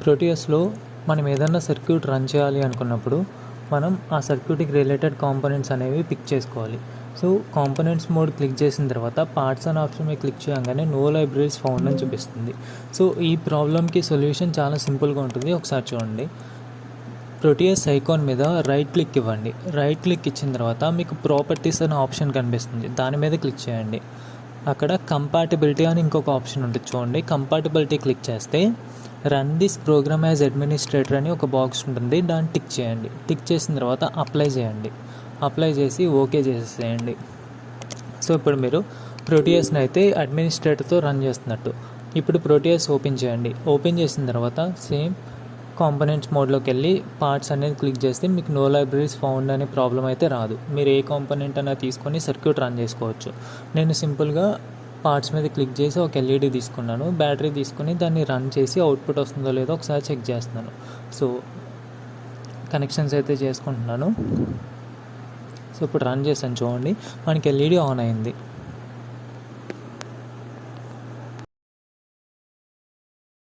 ప్రోటీయస్లో మనం ఏదైనా circuit run చేయాలి అనుకున్నప్పుడు మనం ఆ సర్క్యూట్కి రిలేటెడ్ కాంపోనెంట్స్ అనేవి పిక్ చేసుకోవాలి. సో కాంపోనెంట్స్ మోడ్ క్లిక్ చేసిన తర్వాత పార్ట్స్ అనే ఆప్షన్ మీద క్లిక్ చేయగానే నో లైబ్రరీస్ ఫౌండ్ అని చూపిస్తుంది. సో ఈ ప్రాబ్లమ్కి సొల్యూషన్ చాలా సింపుల్గా ఉంటుంది. ఒకసారి చూడండి. ప్రోటీయస్ ఐకాన్ మీద రైట్ క్లిక్ ఇవ్వండి. రైట్ క్లిక్ ఇచ్చిన తర్వాత మీకు ప్రాపర్టీస్ అనే ఆప్షన్ కనిపిస్తుంది. దాని మీద క్లిక్ చేయండి. అక్కడ కంపాటిబిలిటీ అని ఇంకొక ఆప్షన్ ఉంటుంది చూడండి. కంపాటిబిలిటీ క్లిక్ చేస్తే run this program as administrator అని ఒక బాక్స్ ఉంటుంది. దాన్ని టిక్ చేయండి. టిక్ చేసిన తర్వాత అప్లై చేయండి. అప్లై చేసి ఓకే చేసేసేయండి. సో ఇప్పుడు మీరు ప్రోటీయస్ని అయితే అడ్మినిస్ట్రేటర్తో రన్ చేస్తున్నట్టు. ఇప్పుడు ప్రోటీయస్ ఓపెన్ చేయండి. ఓపెన్ చేసిన తర్వాత సేమ్ కాంపోనెంట్స్ మోడ్లోకి వెళ్ళి పార్ట్స్ అనేది క్లిక్ చేస్తే మీకు నో లైబ్రరీస్ ఫౌండ్ అనే ప్రాబ్లం అయితే రాదు. మీరు ఏ కాంపోనెంట్ అయినా తీసుకొని సర్క్యూట్ రన్ చేసుకోవచ్చు. నేను సింపుల్గా పార్ట్స్ మీద క్లిక్ చేసి ఒక ఎల్ఈడి తీసుకున్నాను. బ్యాటరీ తీసుకుని దాన్ని రన్ చేసి అవుట్పుట్ వస్తుందో లేదో ఒకసారి చెక్ చేస్తున్నాను. సో కనెక్షన్స్ అయితే చేసుకుంటున్నాను. సో ఇప్పుడు రన్ చేశాను చూడండి, మనకి ఎల్ఈడి ఆన్ అయింది.